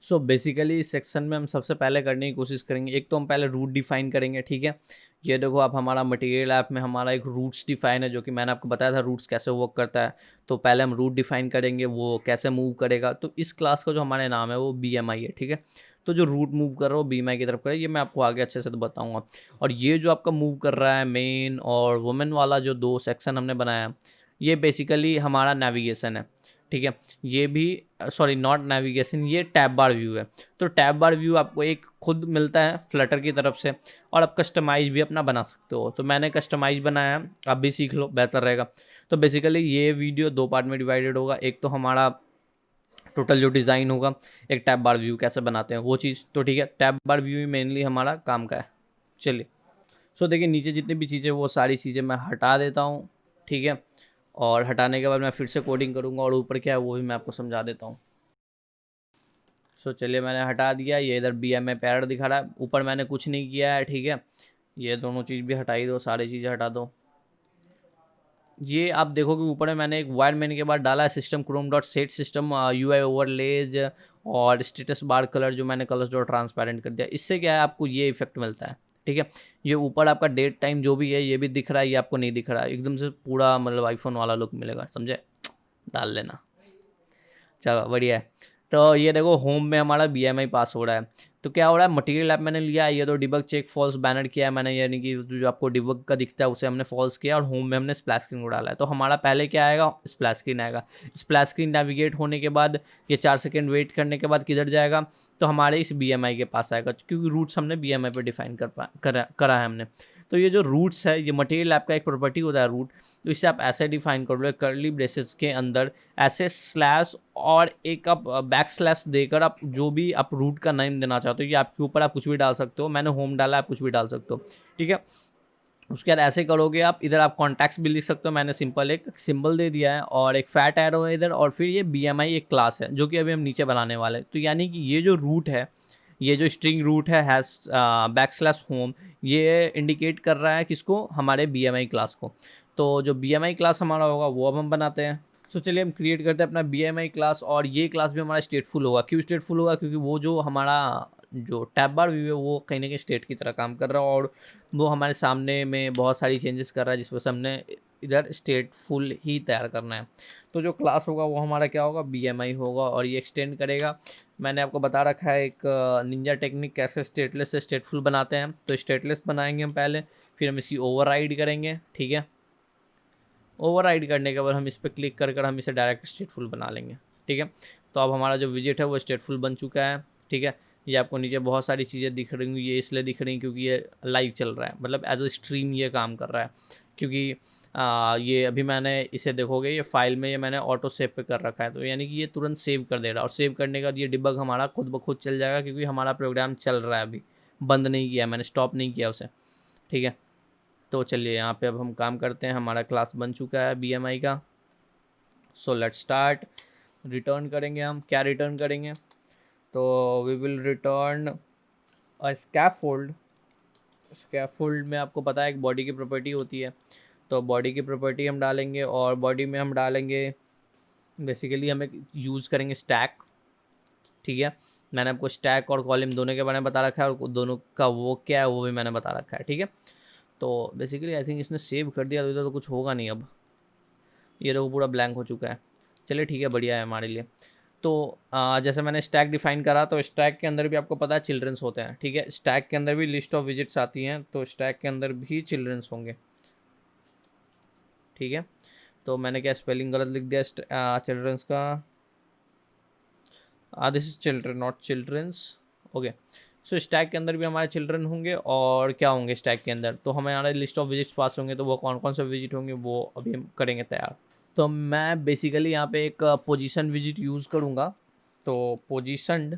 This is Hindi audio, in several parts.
सो बेसिकली इस सेक्शन में हम सबसे पहले करने की कोशिश करेंगे, एक तो हम पहले रूट डिफाइन करेंगे, ठीक है। ये देखो आप, हमारा मटेरियल ऐप में हमारा एक रूट्स डिफाइन है, जो कि मैंने आपको बताया था रूट्स कैसे वर्क करता है। तो पहले हम रूट डिफाइन करेंगे, वो कैसे मूव करेगा। तो इस क्लास का जो हमारे नाम है वो BMI है, ठीक है। तो जो रूट मूव कर रहा है वो BMI की तरफ करे, ये मैं आपको आगे अच्छे से तो बताऊंगा। और ये जो आपका मूव कर रहा है मेन और वुमेन वाला जो दो सेक्शन हमने बनाया, ये बेसिकली हमारा नेविगेशन है, ठीक है। ये भी सॉरी नॉट नेविगेशन, ये टैब बार व्यू है। तो टैब बार व्यू आपको एक खुद मिलता है फ्लटर की तरफ से, और आप कस्टमाइज भी अपना बना सकते हो। तो मैंने कस्टमाइज बनाया, आप भी सीख लो, बेहतर रहेगा। तो बेसिकली ये वीडियो दो पार्ट में डिवाइडेड होगा। एक तो हमारा टोटल जो डिज़ाइन होगा, एक टैब बार व्यू कैसे बनाते हैं वो चीज़, तो ठीक है। टैब बार व्यू ही मेनली हमारा काम का है। चलिए, सो देखिए नीचे जितनी भी चीज़ें वो सारी चीज़ें मैं हटा देता हूँ, ठीक है। और हटाने के बाद मैं फिर से कोडिंग करूँगा, और ऊपर क्या है वो भी मैं आपको समझा देता हूँ। सो चलिए, मैंने हटा दिया। ये इधर BMI पैरट दिखा रहा है, ऊपर मैंने कुछ नहीं किया है, ठीक है। ये दोनों चीज़ भी हटाई दो, सारी चीज़ें हटा दो। ये आप देखो कि ऊपर में मैंने एक वायर मैन के बाद डाला है system Chrome dot set system UI overlays और स्टेटस बार कलर, जो मैंने कलर्स डॉट ट्रांसपेरेंट कर दिया। इससे क्या है, आपको ये इफेक्ट मिलता है, ठीक है। ये ऊपर आपका डेट टाइम जो भी है ये भी दिख रहा है, ये आपको नहीं दिख रहा है, एकदम से पूरा मतलब आईफोन वाला लुक मिलेगा, समझे। डाल लेना, चलो बढ़िया है। तो ये देखो होम में हमारा BMI पास हो रहा है। तो क्या हो रहा है, मटेरियल ऐप मैंने लिया है, ये तो डिबग चेक फॉल्स बैनर किया है मैंने, यानी कि जो आपको डिबग का दिखता है उसे हमने फॉल्स किया, और होम में हमने स्प्लैश स्क्रीन को डाला है। तो हमारा पहले क्या आएगा, स्प्लैश स्क्रीन आएगा। स्प्लैश स्क्रीन नेविगेट होने के बाद ये 4 सेकेंड वेट करने के बाद किधर जाएगा, तो हमारे इस BMI के पास आएगा, क्योंकि रूट्स हमने BMI पर डिफाइन करा है हमने। तो ये जो रूट्स है, ये मटेरियल ऐप का एक प्रॉपर्टी होता है रूट। तो इसे आप ऐसे डिफाइन कर लो, कर्ली ब्रेसेस के अंदर ऐसे स्लैश और एक आप बैक स्लैश देकर आप जो भी आप रूट का नाम देना चाहते हो, ये आपके ऊपर, आप कुछ भी डाल सकते हो। मैंने होम डाला, आप कुछ भी डाल सकते हो, ठीक है। उसके बाद ऐसे करोगे आप, इधर आप कॉन्टैक्ट्स भी लिख सकते हो, मैंने सिंपल एक सिंबल दे दिया है, और एक फैट एरो है इधर, और फिर ये BMI एक क्लास है जो कि अभी हम नीचे बनाने वाले हैं। तो यानी कि ये जो रूट है, ये जो स्ट्रिंग रूट है हैश बैक स्लैश होम, ये इंडिकेट कर रहा है किसको, हमारे BMI क्लास को। तो जो BMI क्लास हमारा होगा वो अब हम बनाते हैं। तो चलिए हम क्रिएट करते हैं अपना BMI क्लास, और ये क्लास भी हमारा स्टेटफुल होगा। क्यों स्टेटफुल होगा, क्योंकि वो जो हमारा जो टैब बार व्यू है वो कहीं ना कहीं स्टेट की तरह काम कर रहा है, और वो हमारे सामने में बहुत सारी चेंजेस कर रहा है, जिस वजह से हमने इधर स्टेटफुल ही तैयार करना है। तो जो क्लास होगा वो हमारा क्या होगा, BMI होगा, और ये एक्सटेंड करेगा। मैंने आपको बता रखा है एक निंजा टेक्निक कैसे स्टेटलेस से स्टेटफुल बनाते हैं। तो स्टेटलेस बनाएंगे हम पहले, फिर हम इसकी ओवरराइड करेंगे, ठीक है। ओवरराइड करने के बाद हम इस पर क्लिक कर कर हम इसे डायरेक्ट स्टेटफुल बना लेंगे, ठीक है। तो अब हमारा जो विजेट है वो स्टेटफुल बन चुका है, ठीक है। ये आपको नीचे बहुत सारी चीज़ें दिख रही होंगी, ये इसलिए दिख रही हैं क्योंकि ये लाइव चल रहा है, मतलब एज अ स्ट्रीम ये काम कर रहा है। क्योंकि ये अभी मैंने इसे देखोगे, ये फाइल में ये मैंने ऑटो सेव पे कर रखा है, तो यानी कि ये तुरंत सेव कर दे रहा है, और सेव करने के बाद ये डिबग हमारा खुद ब खुद चल जाएगा, क्योंकि हमारा प्रोग्राम चल रहा है अभी, बंद नहीं किया मैंने, स्टॉप नहीं किया उसे, ठीक है। तो चलिए यहाँ पे अब हम काम करते हैं, हमारा क्लास बन चुका है BMI का। So let's start. रिटर्न करेंगे हम, क्या रिटर्न करेंगे, तो we will return a scaffold. Scaffold में आपको पता है एक बॉडी की प्रॉपर्टी होती है, तो बॉडी की प्रॉपर्टी हम डालेंगे, और बॉडी में हम डालेंगे बेसिकली हम एक यूज़ करेंगे स्टैक, ठीक है। मैंने आपको स्टैक और कॉलम दोनों के बारे में बता रखा है, और दोनों का वो क्या है वो भी मैंने बता रखा है, ठीक है। तो बेसिकली आई थिंक इसने सेव कर दिया, तो इधर तो कुछ होगा नहीं अब, ये देखो पूरा ब्लैंक हो चुका है। चलिए ठीक है, बढ़िया है हमारे लिए। तो जैसे मैंने स्टैक डिफाइन करा, तो स्टैक के अंदर भी आपको पता है चिल्ड्रंस होते हैं, ठीक है। स्टैक के अंदर भी लिस्ट ऑफ विजिट्स आती हैं, तो स्टैक के अंदर भी चिल्ड्रंस होंगे, ठीक है। तो मैंने क्या स्पेलिंग गलत लिख दिया चिल्ड्रंस का, this is children not childrens, okay. So stack के अंदर भी हमारे चिल्ड्रन होंगे, और क्या होंगे स्टैक के अंदर, तो हमारे लिस्ट ऑफ विजिट्स पास होंगे, तो वो कौन कौन से विजिट होंगे वो अभी हम करेंगे तैयार। तो मैं बेसिकली यहाँ पे एक पोजीशन विजिट यूज़ करूँगा। तो पोजीशनड,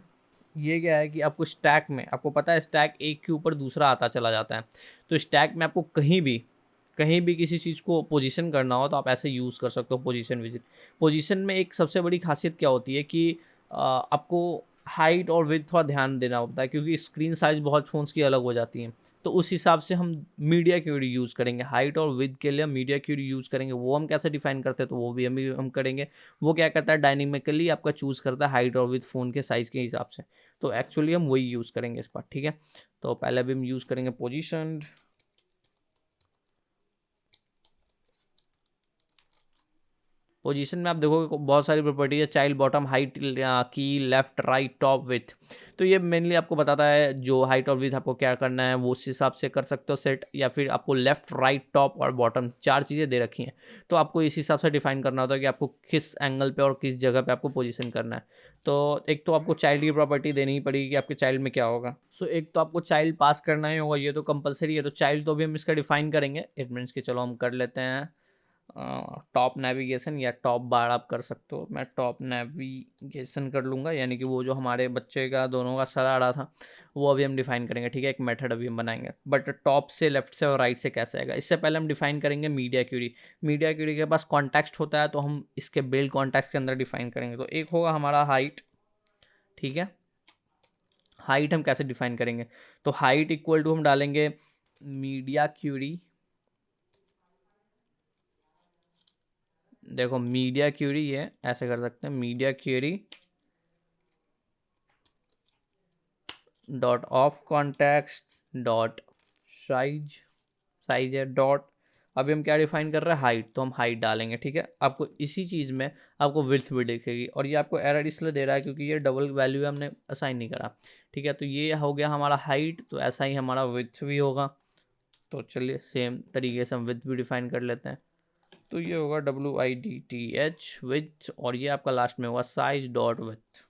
ये क्या है कि आपको स्टैक में, आपको पता है स्टैक एक के ऊपर दूसरा आता चला जाता है। तो स्टैक में आपको कहीं भी किसी चीज़ को पोजीशन करना हो, तो आप ऐसे यूज़ कर सकते हो पोजीशन विजिट। पोजीशन में एक सबसे बड़ी खासियत क्या होती है कि आपको हाइट और विड्थ थोड़ा ध्यान देना होता है, क्योंकि स्क्रीन साइज बहुत फ़ोन्स की अलग हो जाती हैं, तो उस हिसाब से हम मीडिया क्यूरी यूज़ करेंगे। हाइट और विड्थ के लिए मीडिया क्यूरी यूज़ करेंगे। वो हम कैसे डिफाइन करते हैं, तो वो भी हम करेंगे। वो क्या करता है, डायनेमिकली आपका चूज़ करता है हाइट और विड्थ फ़ोन के साइज़ के हिसाब से। तो एक्चुअली हम वही यूज़ करेंगे इस पर, ठीक है। तो पहले भी हम यूज़ करेंगे पोजीशन। पोजीशन में आप देखोगे बहुत सारी प्रॉपर्टी है, चाइल्ड, बॉटम, हाइट, की, लेफ्ट, राइट, टॉप, विथ। तो ये मेनली आपको बताता है जो हाइट और विथ आपको क्या करना है, वो उस हिसाब से कर सकते हो सेट, या फिर आपको लेफ्ट, राइट, टॉप और बॉटम 4 चीज़ें दे रखी हैं, तो आपको इस हिसाब से डिफाइन करना होता है कि आपको किस एंगल पे और किस जगह पे आपको पोजीशन करना है। तो एक तो आपको चाइल्ड की प्रॉपर्टी देनी ही पड़ेगी कि आपके चाइल्ड में क्या होगा। सो एक तो आपको चाइल्ड पास करना ही होगा, ये तो कंपलसरी है। तो चाइल्ड तो भी हम इसका डिफाइन करेंगे। इट मीन्स कि चलो हम कर लेते हैं टॉप नेविगेशन, या टॉप बार आप कर सकते हो। मैं टॉप नेविगेशन कर लूँगा, यानी कि वो जो हमारे बच्चे का दोनों का सर आ रहा था, वो अभी हम डिफाइन करेंगे, ठीक है। एक मेथड अभी हम बनाएंगे, बट टॉप से, लेफ्ट से और राइट से कैसे आएगा, इससे पहले हम डिफाइन करेंगे मीडिया क्यूरी। मीडिया क्यूरी के पास कॉन्टेक्स्ट होता है, तो हम इसके बिल्ड कॉन्टेक्स्ट के अंदर डिफाइन करेंगे। तो एक होगा हमारा हाइट, ठीक है। हाइट हम कैसे डिफाइन करेंगे, तो हाइट इक्वल टू हम डालेंगे मीडिया क्यूरी। देखो मीडिया क्यूरी है, ऐसे कर सकते हैं, media query dot of context dot size, size है डॉट, अभी हम क्या डिफाइन कर रहे हैं, हाइट, तो हम हाइट डालेंगे, ठीक है। आपको इसी चीज़ में आपको विड्थ भी दिखेगी, और ये आपको एरर इसलिए दे रहा है क्योंकि ये डबल वैल्यू हमने असाइन नहीं करा, ठीक है। तो ये हो गया हमारा हाइट, तो ऐसा ही हमारा विड्थ भी होगा। तो चलिए सेम तरीके से हम विड्थ भी डिफाइन कर लेते हैं। तो ये होगा WIDTH विथ, और ये आपका लास्ट में होगा साइज डॉट विथ।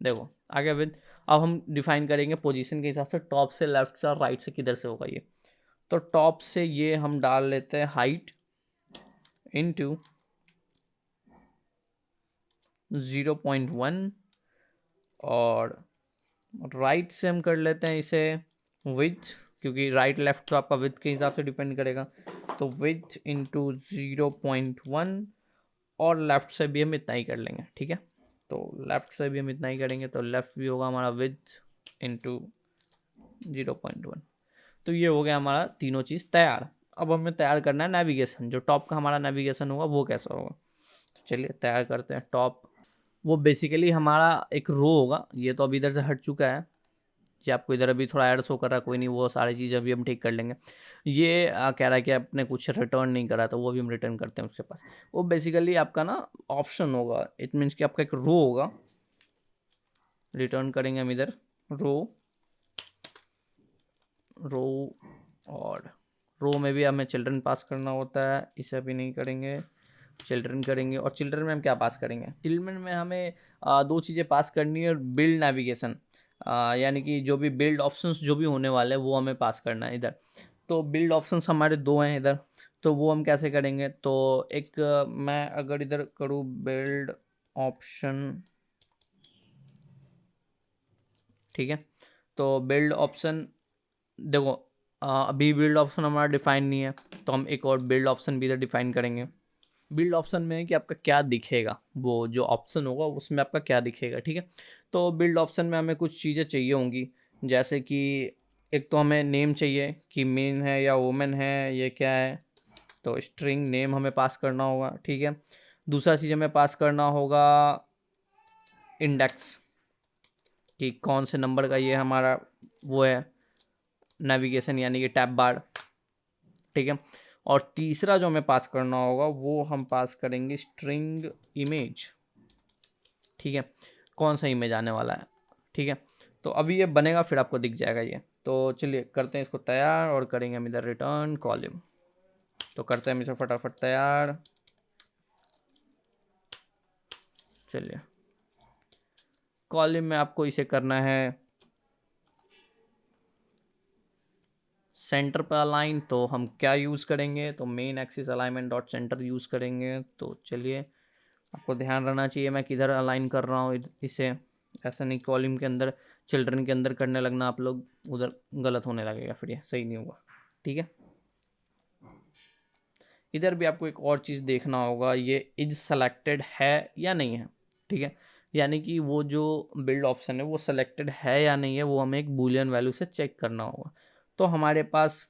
देखो आगे विथ। अब हम डिफाइन करेंगे पोजीशन के हिसाब से, टॉप से, लेफ्ट से और राइट से किधर से होगा ये। तो टॉप से ये हम डाल लेते हैं हाइट इनटू 0.1, और राइट से हम कर लेते हैं इसे विथ, क्योंकि राइट लेफ्ट तो आपका विथ के हिसाब से डिपेंड करेगा। तो विथ इंटू 0.1, और लेफ्ट से भी हम इतना ही कर लेंगे, ठीक है। तो लेफ्ट से भी हम इतना ही करेंगे, तो लेफ्ट भी होगा हमारा विथ इंटू 0.1। तो ये हो गया हमारा तीनों चीज़ तैयार। अब हमें तैयार करना है नेविगेशन, जो टॉप का हमारा नेविगेशन होगा वो कैसा होगा। तो चलिए तैयार करते हैं टॉप। वो बेसिकली हमारा एक रो होगा, ये तो अभी इधर से हट चुका है, ये आपको इधर अभी थोड़ा ऐड शो कर रहा है, कोई नहीं, वो सारी चीज़ अभी हम ठीक कर लेंगे। ये कह रहा है कि आपने कुछ रिटर्न नहीं करा, तो वो भी हम रिटर्न करते हैं उसके पास। वो बेसिकली आपका ना ऑप्शन होगा, इट मीन्स कि आपका एक रो होगा, रिटर्न करेंगे हम इधर रो, रो, और रो में भी हमें चिल्ड्रन पास करना होता है, इसे अभी नहीं करेंगे, चिल्ड्रन करेंगे। और चिल्ड्रन में हम क्या पास करेंगे, चिल्ड्रन में हमें दो चीज़ें पास करनी है, और बिल्ड नेविगेशन, यानी कि जो भी बिल्ड ऑप्शंस जो भी होने वाले हैं वो हमें पास करना है इधर। तो बिल्ड ऑप्शंस हमारे दो हैं इधर, तो वो हम कैसे करेंगे, तो एक मैं अगर इधर करूँ बिल्ड ऑप्शन, ठीक है। तो बिल्ड ऑप्शन, देखो अभी बिल्ड ऑप्शन हमारा डिफाइन नहीं है, तो हम एक और बिल्ड ऑप्शन भी इधर डिफाइन करेंगे। बिल्ड ऑप्शन में है कि आपका क्या दिखेगा, वो जो ऑप्शन होगा उसमें आपका क्या दिखेगा, ठीक है। तो बिल्ड ऑप्शन में हमें कुछ चीज़ें चाहिए होंगी, जैसे कि एक तो हमें नेम चाहिए कि मेन है या वुमेन है, ये क्या है, तो स्ट्रिंग नेम हमें पास करना होगा, ठीक है। दूसरा चीज़ हमें पास करना होगा इंडेक्स, कि कौन से नंबर का ये हमारा वो है नेविगेशन, यानी कि टैब बार, ठीक है। और तीसरा जो हमें पास करना होगा वो हम पास करेंगे स्ट्रिंग इमेज, ठीक है, कौन सा इमेज आने वाला है, ठीक है। तो अभी ये बनेगा, फिर आपको दिख जाएगा ये। तो चलिए करते हैं इसको तैयार, और करेंगे हम इधर रिटर्न कॉलम। तो करते हैं हम इसे फटाफट तैयार। चलिए कॉलम में आपको इसे करना है सेंटर पर अलाइन, तो हम क्या यूज़ करेंगे, तो main axis alignment dot centre use करेंगे। तो चलिए आपको ध्यान रहना चाहिए मैं किधर अलाइन कर रहा हूँ इसे, ऐसा नहीं कॉलम के अंदर, चिल्ड्रन के अंदर करने लगना आप लोग, उधर गलत होने लगेगा, फिर ये सही नहीं होगा, ठीक है। इधर भी आपको एक और चीज़ देखना होगा, ये इज सेलेक्टेड है या नहीं है, ठीक है। यानी कि वो जो बिल्ड ऑप्शन है वो सेलेक्टेड है या नहीं है, वो हमें एक बूलियन वैल्यू से चेक करना होगा। तो हमारे पास,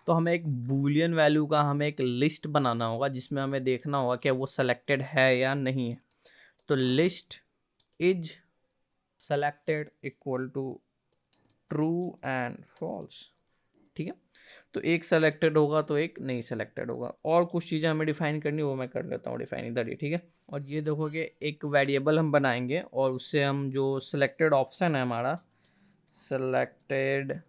तो हमें एक बूलियन वैल्यू का हमें एक लिस्ट बनाना होगा जिसमें हमें देखना होगा कि वो सेलेक्टेड है या नहीं है। तो list is selected equal to true and false, ठीक है। तो एक सेलेक्टेड होगा तो एक नहीं सेलेक्टेड होगा। और कुछ चीज़ें हमें डिफाइन करनी, वो मैं कर लेता हूँ डिफाइन इधर ही, ठीक है। और ये देखोगे एक वेरिएबल हम बनाएंगे और उससे हम जो सिलेक्टेड ऑप्शन है हमारा, सेलेक्टेड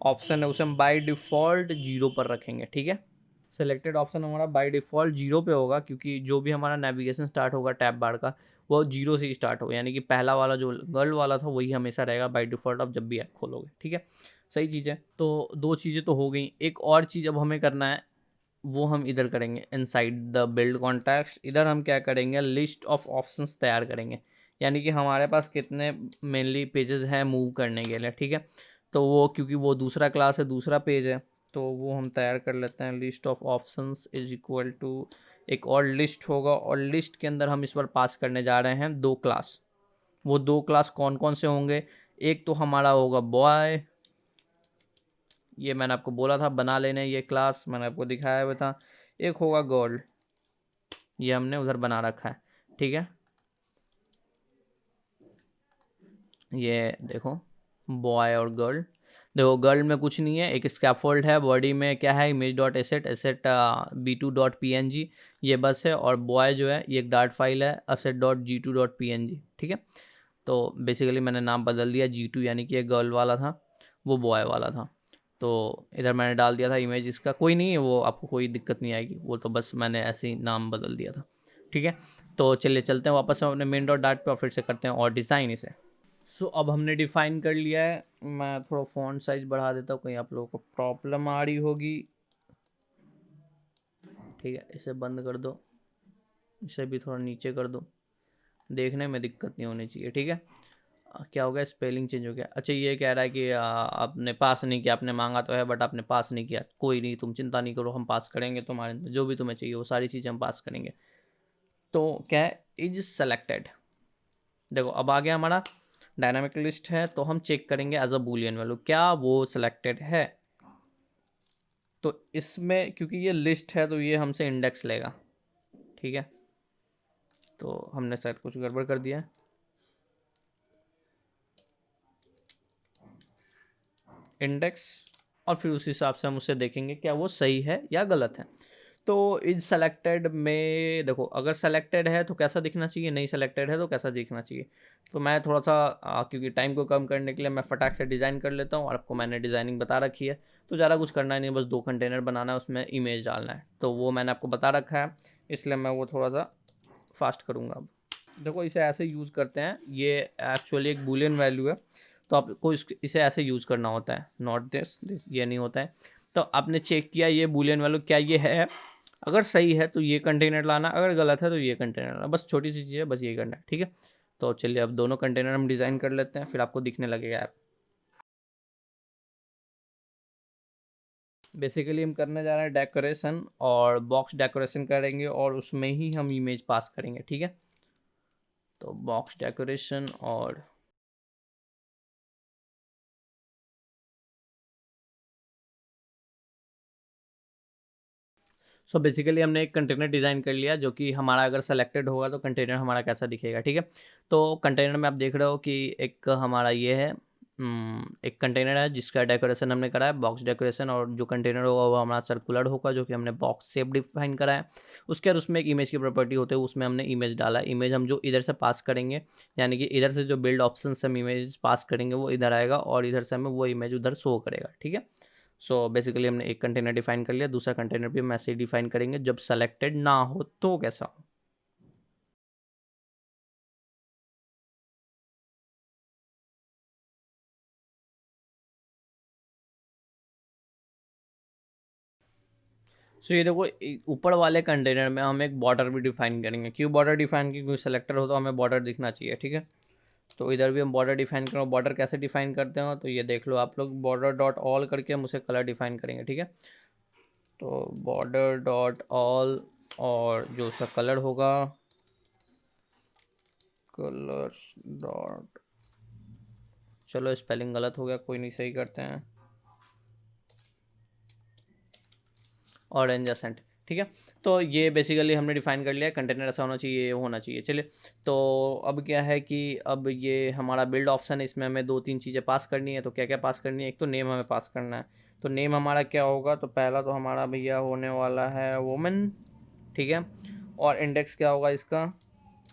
ऑप्शन है, उसे हम बाय डिफ़ॉल्ट 0 पर रखेंगे, ठीक है। सेलेक्टेड ऑप्शन हमारा बाय डिफ़ॉल्ट 0 पे होगा क्योंकि जो भी हमारा नेविगेशन स्टार्ट होगा टैब बार का वो 0 से ही स्टार्ट होगा, यानी कि पहला वाला जो गर्ल वाला था वही हमेशा रहेगा बाय डिफ़ॉल्ट आप जब भी ऐप खोलोगे, ठीक है। सही चीज़ है। तो 2 चीज़ें तो हो गई। एक और चीज़ अब हमें करना है, वो हम इधर करेंगे इनसाइड द बिल्ड कॉन्टैक्ट्स। इधर हम क्या करेंगे, लिस्ट ऑफ ऑप्शंस तैयार करेंगे, यानी कि हमारे पास कितने मेनली पेजेस हैं मूव करने के लिए, ठीक है। तो वो क्योंकि वो दूसरा क्लास है, दूसरा पेज है, तो वो हम तैयार कर लेते हैं। List of options is equal to एक और लिस्ट होगा, और लिस्ट के अंदर हम इस बार पास करने जा रहे हैं 2 क्लास। वो 2 क्लास कौन कौन से होंगे, एक तो हमारा होगा बॉय, ये मैंने आपको बोला था बना लेने, ये क्लास मैंने आपको दिखाया हुआ था। एक होगा गर्ल, ये हमने उधर बना रखा है, ठीक है। ये देखो बॉय और गर्ल। देखो गर्ल में कुछ नहीं है, एक स्कैफोल्ड है, बॉडी में क्या है, image dot asset, asset b2.png, ये बस है। और बॉय जो है ये एक डार्ट फाइल है, asset.g2.png, ठीक है। तो बेसिकली मैंने नाम बदल दिया, G2 यानी कि ये गर्ल वाला था, वो बॉय वाला था। तो इधर मैंने डाल दिया था इमेज इसका, कोई नहीं है वो, आपको कोई दिक्कत नहीं आएगी, वो तो बस मैंने ऐसे ही नाम बदल दिया था, ठीक है। तो चलिए चलते हैं वापस हम अपने मेन डॉट डार्ट पे और फिर से करते हैं और डिज़ाइन इसे। सो अब हमने डिफ़ाइन कर लिया है। मैं थोड़ा फ़ॉन्ट साइज़ बढ़ा देता हूँ, कहीं आप लोगों को प्रॉब्लम आ रही होगी, ठीक है। इसे बंद कर दो, इसे भी थोड़ा नीचे कर दो, देखने में दिक्कत नहीं होनी चाहिए, ठीक है। क्या हो गया, स्पेलिंग चेंज हो गया। अच्छा ये कह रहा है कि आपने पास नहीं किया, आपने मांगा तो है बट आपने पास नहीं किया। कोई नहीं, तुम चिंता नहीं करो, हम पास करेंगे, तुम्हारे जो भी तुम्हें चाहिए वो सारी चीज़ें हम पास करेंगे। तो क्या है, इज सेलेक्टेड। देखो अब आ गया हमारा डायनामिक लिस्ट है, तो हम चेक करेंगे एज अ बूलियन वैल्यू क्या वो सिलेक्टेड है। तो इसमें क्योंकि ये लिस्ट है तो ये हमसे इंडेक्स लेगा, ठीक है। तो हमने शायद कुछ गड़बड़ कर दिया है, इंडेक्स, और फिर उस हिसाब से हम उसे देखेंगे क्या वो सही है या गलत है। तो इज सेलेक्टेड में देखो, अगर सेलेक्टेड है तो कैसा दिखना चाहिए, नहीं सेलेक्टेड है तो कैसा दिखना चाहिए। तो मैं थोड़ा सा क्योंकि टाइम को कम करने के लिए मैं फटाक से डिज़ाइन कर लेता हूँ, और आपको मैंने डिज़ाइनिंग बता रखी है। तो ज़्यादा कुछ करना ही नहीं, बस 2 कंटेनर बनाना है, उसमें इमेज डालना है, तो वो मैंने आपको बता रखा है, इसलिए मैं वो थोड़ा सा फास्ट करूँगा। अब देखो इसे ऐसे यूज़ करते हैं, ये एक्चुअली एक बूलियन वैल्यू है, तो आपको इसे ऐसे यूज़ करना होता है, नॉट दिस, ये नहीं होता है। तो आपने चेक किया ये बूलियन वैल्यू क्या ये है, अगर सही है तो ये कंटेनर लाना, अगर गलत है तो ये कंटेनर लाना, बस छोटी सी चीज़ है, बस ये करना है, ठीक है। तो चलिए अब दोनों कंटेनर हम डिज़ाइन कर लेते हैं, फिर आपको दिखने लगेगा ऐप। बेसिकली हम करने जा रहे हैं डेकोरेशन, और बॉक्स डेकोरेशन करेंगे और उसमें ही हम इमेज पास करेंगे, ठीक है। तो बॉक्स डेकोरेशन और सो बेसिकली हमने एक कंटेनर डिज़ाइन कर लिया, जो कि हमारा अगर सेलेक्टेड होगा तो कंटेनर हमारा कैसा दिखेगा, ठीक है। तो कंटेनर में आप देख रहे हो कि एक हमारा ये है, एक कंटेनर है जिसका डेकोरेशन हमने करा है बॉक्स डेकोरेशन, और जो कंटेनर होगा वो हमारा सर्कुलर होगा, जो कि हमने बॉक्स शेप डिफाइन करा है। उसके बाद उसमें एक इमेज की प्रॉपर्टी होते है, उसमें हमने इमेज डाला है। इमेज हम जो इधर से पास करेंगे, यानी कि इधर से जो बिल्ड ऑप्शन से हम इमेज पास करेंगे वो इधर आएगा, और इधर से हमें वो इमेज उधर शो करेगा, ठीक है। सो बेसिकली हमने एक कंटेनर डिफाइन कर लिया, दूसरा कंटेनर भी हम ऐसे ही डिफाइन करेंगे जब सेलेक्टेड ना हो तो कैसा हो। सो ये देखो ऊपर वाले कंटेनर में हम एक बॉर्डर भी डिफाइन करेंगे। क्यों बॉर्डर डिफाइन की, क्योंकि सेलेक्टर हो तो हमें बॉर्डर दिखना चाहिए, ठीक है। तो इधर भी हम बॉर्डर डिफाइन करें। बॉर्डर कैसे डिफाइन करते हो, तो ये देख लो आप लोग, बॉर्डर डॉट ऑल करके हम उसे कलर डिफाइन करेंगे, ठीक है। तो बॉर्डर डॉट ऑल, और जो उसका कलर होगा कलर्स डॉट, चलो स्पेलिंग गलत हो गया, कोई नहीं, सही करते हैं, ऑरेंज एसेंट। ठीक है, तो ये बेसिकली हमने डिफाइन कर लिया, कंटेनर ऐसा होना चाहिए, ये होना चाहिए। चलिए, तो अब क्या है कि अब ये हमारा बिल्ड ऑप्शन है, इसमें हमें 2-3 चीज़ें पास करनी है। तो क्या क्या पास करनी है, एक तो नेम हमें पास करना है। तो नेम हमारा क्या होगा, तो पहला तो हमारा भैया होने वाला है वुमेन। ठीक है, और इंडेक्स क्या होगा इसका,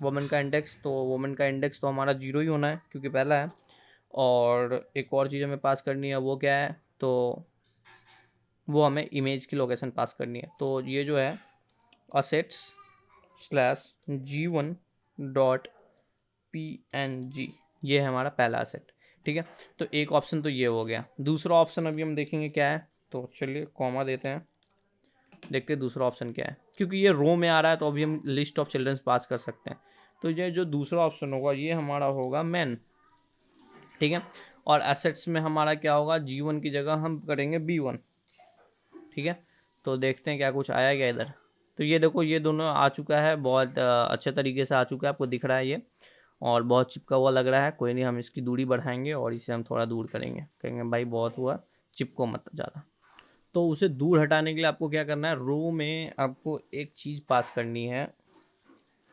वुमेन का इंडेक्स। तो वुमेन का इंडेक्स तो हमारा 0 ही होना है क्योंकि पहला है। और एक और चीज़ हमें पास करनी है, वो क्या है, तो वो हमें इमेज की लोकेशन पास करनी है। तो ये जो है assets/g1.png, ये है हमारा पहला असेट। ठीक है, तो एक ऑप्शन तो ये हो गया। दूसरा ऑप्शन अभी हम देखेंगे क्या है, तो चलिए कॉमा देते हैं, देखते हैं दूसरा ऑप्शन क्या है। क्योंकि ये रो में आ रहा है तो अभी हम लिस्ट ऑफ चिल्ड्रंस पास कर सकते हैं। तो ये जो दूसरा ऑप्शन होगा ये हमारा होगा मैन। ठीक है, और एसेट्स में हमारा क्या होगा, G1 की जगह हम करेंगे B1। ठीक है, तो देखते हैं क्या कुछ आया क्या इधर। तो ये देखो, ये दोनों आ चुका है, बहुत अच्छे तरीके से आ चुका है, आपको दिख रहा है ये, और बहुत चिपका हुआ लग रहा है। कोई नहीं, हम इसकी दूरी बढ़ाएंगे और इसे हम थोड़ा दूर करेंगे, कहेंगे भाई बहुत हुआ, चिपको मत ज़्यादा। तो उसे दूर हटाने के लिए आपको क्या करना है, रो में आपको एक चीज़ पास करनी है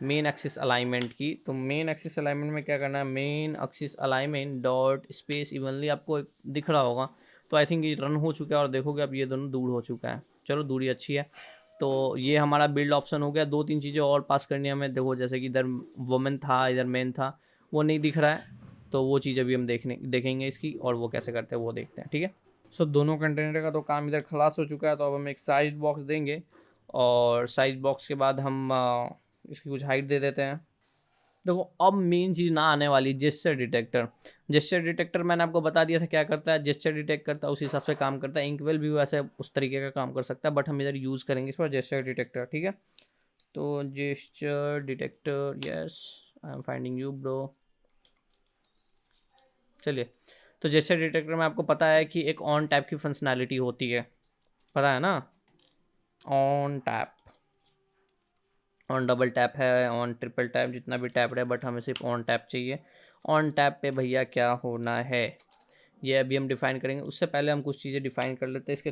मेन एक्सिस अलाइनमेंट की। तो मेन एक्सिस अलाइनमेंट में क्या करना है, main axis alignment dot space evenly, आपको दिख रहा होगा। तो आई थिंक ये रन हो चुका है और देखोगे अब ये दोनों दूर हो चुका है। चलो, दूरी अच्छी है। तो ये हमारा बिल्ड ऑप्शन हो गया। 2-3 चीज़ें और पास करनी है हमें, देखो जैसे कि इधर वुमेन था, इधर मैन था, वो नहीं दिख रहा है। तो वो चीज़ अभी हम देखेंगे इसकी, और वो कैसे करते हैं वो देखते हैं। ठीक है, सो दोनों कंटेनर का तो काम इधर खलास हो चुका है। तो अब हम एक साइज बॉक्स देंगे, और साइज बॉक्स के बाद हम इसकी कुछ हाइट दे देते हैं। देखो, अब मेन चीज़ ना आने वाली, जेस्चर डिटेक्टर। जेस्चर डिटेक्टर मैंने आपको बता दिया था क्या करता है, जेस्चर डिटेक्ट करता है, उस हिसाब से काम करता है। इंकवेल भी वैसे उस तरीके का काम कर सकता है, बट हम इधर यूज़ करेंगे इस पर जेस्चर डिटेक्टर। ठीक है, तो gesture detector, yes I am finding you bro. चलिए, तो जेस्चर डिटेक्टर में आपको पता है कि एक ऑन टैप की फंक्शनैलिटी होती है, पता है ना, on tap, on double tap है, ऑन ट्रिपल टैप, जितना भी टैप है, बट हमें सिर्फ ऑन टैप चाहिए। ऑन टैप पे भैया क्या होना है, ये अभी हम डिफाइन करेंगे। उससे पहले हम कुछ चीज़ें डिफाइन कर लेते हैं। इसके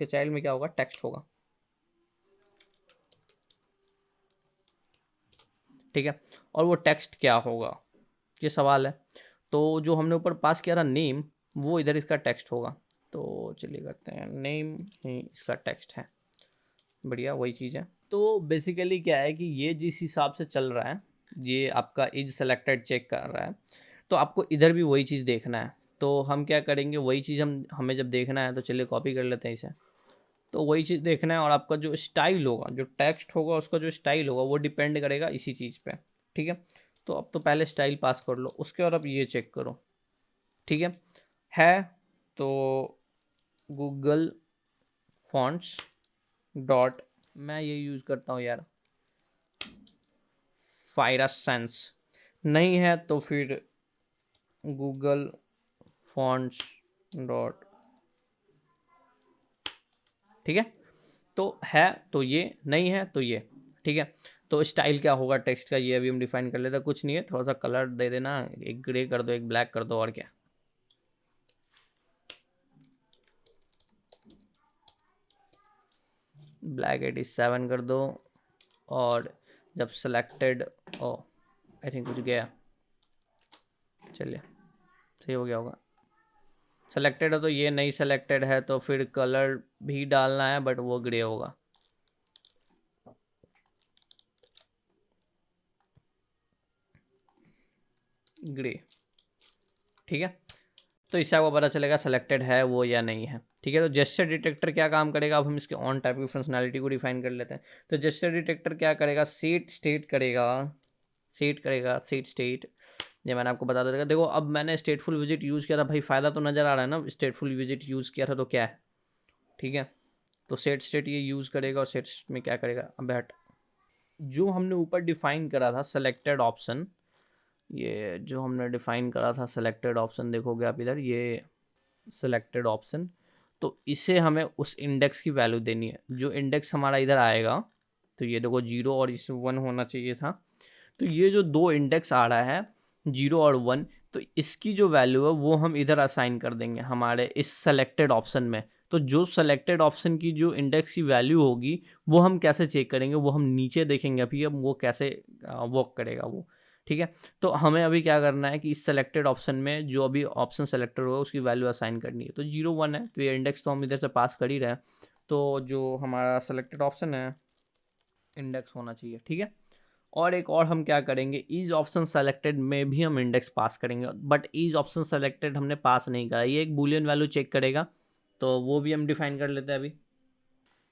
चाइल्ड में क्या होगा, टेक्स्ट होगा। ठीक है, और वो टेक्स्ट क्या होगा, ये सवाल है। तो जो हमने ऊपर पास किया था नेम, वो इधर इसका टेक्स्ट होगा। तो चलिए करते हैं, नेम ही इसका टेक्स्ट है, बढ़िया वही चीज़ है। तो बेसिकली क्या है कि ये जिस हिसाब से चल रहा है, ये आपका इज सेलेक्टेड चेक कर रहा है, तो आपको इधर भी वही चीज़ देखना है। तो हम क्या करेंगे, वही चीज़ हमें जब देखना है, तो चलिए कॉपी कर लेते हैं इसे। तो वही चीज़ देखना है, और आपका जो स्टाइल होगा, जो टेक्स्ट होगा, उसका जो स्टाइल होगा वो डिपेंड करेगा इसी चीज़ पे। ठीक है, तो अब तो पहले स्टाइल पास कर लो, उसके बाद अब ये चेक करो। ठीक है तो गूगल फॉन्ट्स डॉट, मैं ये यूज़ करता हूँ यार, फायरसेंस। नहीं है तो फिर गूगल फॉन्ट्स डॉट, ठीक है, तो है तो ये, नहीं है तो ये। ठीक है, तो स्टाइल क्या होगा टेक्स्ट का, ये अभी हम डिफाइन कर लेते हैं। कुछ नहीं है, थोड़ा सा कलर दे देना, एक ग्रे कर दो, एक ब्लैक कर दो, और क्या, ब्लैक 87 कर दो। और जब सेलेक्टेड, ओ आई थिंक कुछ गया, चलिए सही हो गया होगा। सेलेक्टेड है तो ये नहीं सेलेक्टेड है, तो फिर कलर भी डालना है, बट वो ग्रे होगा। ग्रे, ठीक है, तो इससे आपको पता चलेगा सेलेक्टेड है वो या नहीं है। ठीक है, तो जेस्चर डिटेक्टर क्या काम करेगा, अब हम इसके ऑन टाइप की फंक्शनैलिटी को डिफाइन कर लेते हैं। तो जेस्चर डिटेक्टर क्या करेगा, सेट स्टेट करेगा, सेट स्टेट। ये मैंने आपको बता देगा। देखो, अब मैंने स्टेटफुल विजिट यूज़ किया था भाई, फ़ायदा तो नज़र आ रहा है ना, स्टेटफुल विजिट यूज़ किया था तो क्या है। ठीक है, तो सेट स्टेट ये यूज़ करेगा, और सेट में क्या करेगा, अब हट, जो हमने ऊपर डिफाइन करा था सेलेक्टेड ऑप्शन, ये जो हमने डिफाइन करा था सेलेक्टेड ऑप्शन, देखोगे आप इधर ये सेलेक्टेड ऑप्शन, तो इसे हमें उस इंडेक्स की वैल्यू देनी है। जो इंडेक्स हमारा इधर आएगा, तो ये देखो 0 और इस 1 होना चाहिए था। तो ये जो दो इंडेक्स आ रहा है 0 और 1, तो इसकी जो वैल्यू है वो हम इधर असाइन कर देंगे हमारे इस सेलेक्टेड ऑप्शन में। तो जो सेलेक्टेड ऑप्शन की जो इंडेक्स की वैल्यू होगी वो हम कैसे चेक करेंगे, वो हम नीचे देखेंगे अभी, अब वो कैसे वर्क करेगा वो, ठीक है। तो हमें अभी क्या करना है कि इस सेलेक्टेड ऑप्शन में जो अभी ऑप्शन सेलेक्टेड होगा उसकी वैल्यू असाइन करनी है। तो 0 1 है, तो ये इंडेक्स तो हम इधर से पास कर ही रहे हैं, तो जो हमारा सेलेक्टेड ऑप्शन है इंडेक्स होना चाहिए, ठीक है। और एक और हम क्या करेंगे, ईज ऑप्शन सेलेक्टेड में भी हम इंडेक्स पास करेंगे, बट ईज ऑप्शन सेलेक्टेड हमने पास नहीं करा, ये एक बूलियन वैल्यू चेक करेगा, तो वो भी हम डिफाइन कर लेते हैं अभी।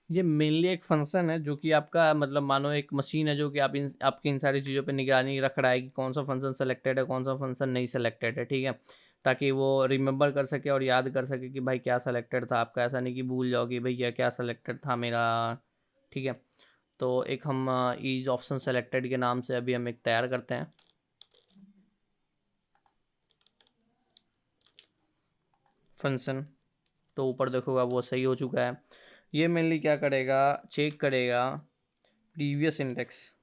ये मेनली एक फंक्शन है जो कि आपका मतलब मानो एक मशीन है जो कि आपकी इन सारी चीज़ों पे निगरानी रख रहा है कि कौन सा फंक्शन सेलेक्टेड है, कौन सा फंक्शन नहीं सेलेक्टेड है, ठीक है। ताकि वो रिमेंबर कर सके और याद कर सके कि भाई क्या सेलेक्टेड था आपका, ऐसा नहीं कि भूल जाओ कि भैया क्या सेलेक्टेड था मेरा, ठीक है। तो एक हम ईज ऑप्शन सेलेक्टेड के नाम से अभी हम एक तैयार करते हैं फंक्शन। तो ऊपर देखोगा वो सही हो चुका है। ये मेनली क्या करेगा, चेक करेगा previous index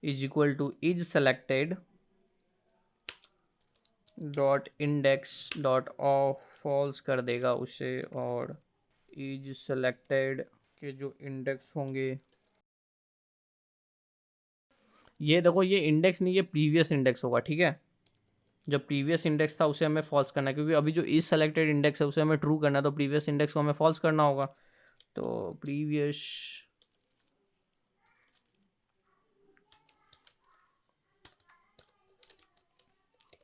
is equal to is selected dot index dot of false कर देगा उसे, और इज सेलेक्टेड के जो इंडेक्स होंगे, ये देखो ये इंडेक्स नहीं, ये प्रीवियस इंडेक्स होगा, ठीक है। जो प्रीवियस इंडेक्स था उसे हमें फॉल्स करना है, क्योंकि अभी जो इज सेलेक्टेड इंडेक्स है उसे हमें ट्रू करना है, तो प्रीवियस इंडेक्स को हमें फॉल्स करना होगा। तो प्रीवियस,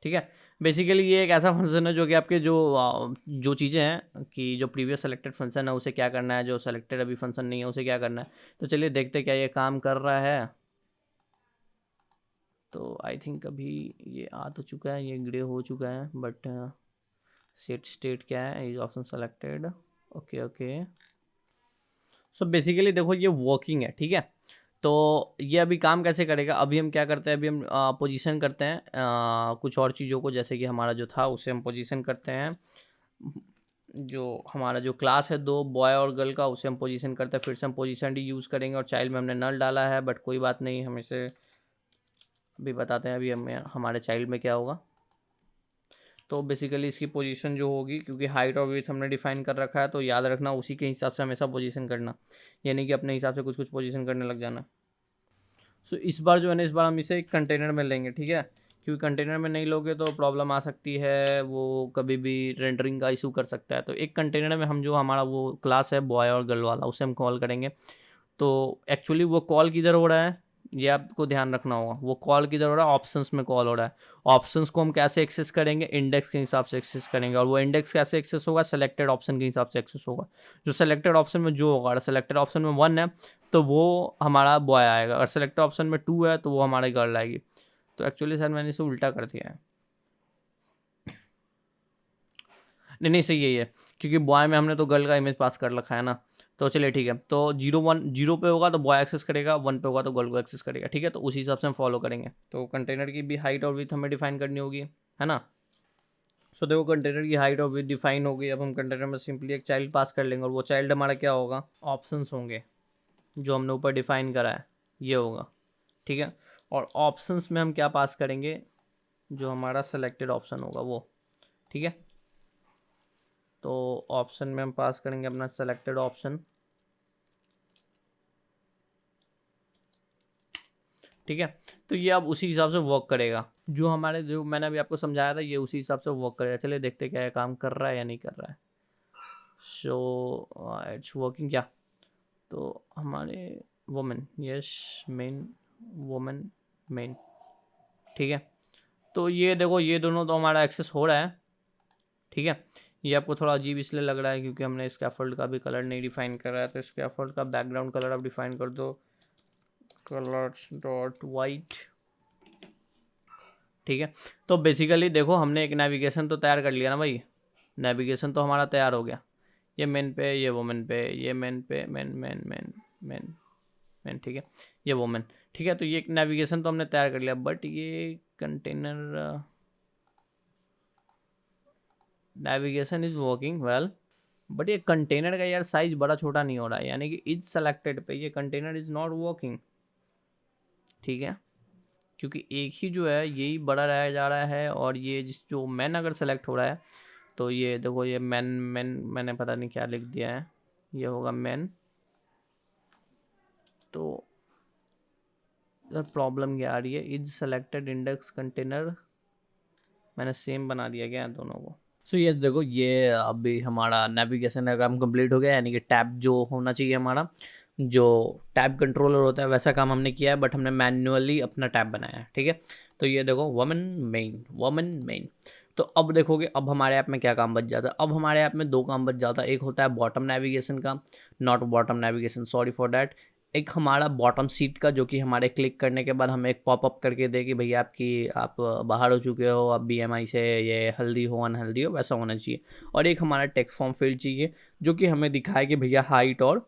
ठीक है। बेसिकली ये एक ऐसा फंक्शन है जो कि आपके जो चीज़ें हैं कि जो प्रीवियस सेलेक्टेड फंक्शन है उसे क्या करना है, जो सेलेक्टेड अभी फंक्शन नहीं है उसे क्या करना है। तो चलिए देखते क्या ये काम कर रहा है। तो आई थिंक अभी ये आ तो चुका है, ये ग्रे हो चुका है, बट सेट स्टेट क्या है, is option selected, okay okay. So basically देखो ये वर्किंग है, ठीक है। तो ये अभी काम कैसे करेगा, अभी हम क्या करते हैं, अभी हम पोजीशन करते हैं कुछ और चीज़ों को, जैसे कि हमारा जो था उसे हम पोजीशन करते हैं, जो हमारा जो क्लास है दो बॉय और गर्ल का उसे हम पोजीशन करते हैं, फिर से हम पोजीशन डी यूज़ करेंगे, और चाइल्ड में हमने नल डाला है, बट कोई बात नहीं, हम इसे अभी बताते हैं अभी हमें हमारे चाइल्ड में क्या होगा। तो बेसिकली इसकी पोजीशन जो होगी, क्योंकि हाइट और विड्थ हमने डिफाइन कर रखा है, तो याद रखना उसी के हिसाब से हमेशा पोजीशन करना, यानी कि अपने हिसाब से कुछ कुछ पोजीशन करने लग जाना। सो इस बार जो है ना, इस बार हम इसे एक कंटेनर में लेंगे, ठीक है। क्योंकि कंटेनर में नहीं लोगे तो प्रॉब्लम आ सकती है, वो कभी भी रेंडरिंग का इशू कर सकता है। तो एक कंटेनर में हम जो हमारा वो क्लास है बॉय और गर्ल वाला उसे हम कॉल करेंगे। तो एक्चुअली वो कॉल किधर हो रहा है ये आपको ध्यान रखना होगा, वो कॉल किधर हो रहा है, ऑप्शंस में कॉल हो रहा है। ऑप्शंस को हम कैसे एक्सेस करेंगे, इंडेक्स के हिसाब से एक्सेस करेंगे, और वो इंडेक्स कैसे एक्सेस होगा, सेलेक्टेड ऑप्शन के हिसाब से एक्सेस होगा। जो सेलेक्टेड ऑप्शन में जो होगा, सेलेक्टेड ऑप्शन में 1 है तो वो हमारा बॉय आएगा, और सेलेक्टेड ऑप्शन में 2 है तो वो हमारे गर्ल आएगी। तो एक्चुअली सर मैंने इसे उल्टा कर दिया है, नहीं नहीं सही यही है, क्योंकि बॉय में हमने तो गर्ल का इमेज पास कर रखा है ना। तो चलिए ठीक है, तो 0 1 0 पे होगा तो बॉय एक्सेस करेगा, 1 पे होगा तो गर्ल को एक्सेस करेगा, ठीक है। तो उसी हिसाब से हम फॉलो करेंगे। तो कंटेनर की भी हाइट और विड्थ हमें डिफाइन करनी होगी, है ना। सो देखो कंटेनर की हाइट और विड्थ डिफाइन हो गई। अब हम कंटेनर में सिंपली एक चाइल्ड पास कर लेंगे, और वो चाइल्ड हमारा क्या होगा, ऑप्शंस होंगे जो हमने ऊपर डिफाइन करा है, ये होगा, ठीक है। और ऑप्शंस में हम क्या पास करेंगे, जो हमारा सेलेक्टेड ऑप्शन होगा वो, ठीक है। तो ऑप्शन में हम पास करेंगे अपना सेलेक्टेड ऑप्शन, ठीक है। तो ये अब उसी हिसाब से वर्क करेगा, जो हमारे जो मैंने अभी आपको समझाया था ये उसी हिसाब से वर्क करेगा। चलिए देखते क्या है काम कर रहा है या नहीं कर रहा है। सो इट्स वर्किंग क्या, तो हमारे women, yes main, women main, ठीक है। तो ये देखो ये दोनों तो हमारा एक्सेस हो रहा है, ठीक है। ये आपको थोड़ा अजीब इसलिए लग रहा है क्योंकि हमने स्कैफोल्ड का भी कलर नहीं डिफाइन करा है। तो स्कैफोल्ड का बैकग्राउंड कलर आप डिफाइन कर दो, कलर्स डॉट वाइट, ठीक है। तो बेसिकली देखो हमने एक नेविगेशन तो तैयार कर लिया ना भाई, नेविगेशन तो हमारा तैयार हो गया। ये मेन पे, ये वुमेन पे, ये मेन पे, main main main main main, ठीक है। ये वुमेन, ठीक है। तो ये एक नेविगेशन तो हमने तैयार कर लिया, बट ये container navigation is working well, but ये कंटेनर का यार साइज बड़ा छोटा नहीं हो रहा है, यानी कि इज सेलेक्टेड पे ये कंटेनर इज नॉट वर्किंग, ठीक है, क्योंकि एक ही जो है यही बड़ा रह जा रहा है, और ये जिस जो मैन अगर सेलेक्ट हो रहा है तो ये देखो ये मैन मैंने पता नहीं क्या लिख दिया है, ये होगा मैन। तो इधर प्रॉब्लम क्या आ रही है, इज सेलेक्टेड इंडेक्स कंटेनर मैंने सेम बना दिया गया दोनों को। सो ये देखो ये अभी हमारा नेविगेशन का काम कंप्लीट हो गया, यानी कि टैब जो होना चाहिए हमारा, जो टैब कंट्रोलर होता है वैसा काम हमने किया है, बट हमने मैन्युअली अपना टैब बनाया है, ठीक है। तो ये देखो वुमेन मेन। तो अब देखोगे अब हमारे ऐप में क्या काम बच जाता है, अब हमारे ऐप में दो काम बच जाता है, एक होता है बॉटम नेविगेशन का, not bottom navigation, sorry for that, एक हमारा बॉटम सीट का, जो कि हमारे क्लिक करने के बाद हमें एक पॉपअप करके दे कि भैया आप बाहर हो चुके हो, अब BMI से ये हेल्दी हो अनहेल्दी हो वैसा होना चाहिए। और एक हमारा टेक्स्ट फॉर्म फील्ड चाहिए जो कि हमें दिखाए कि भैया हाइट और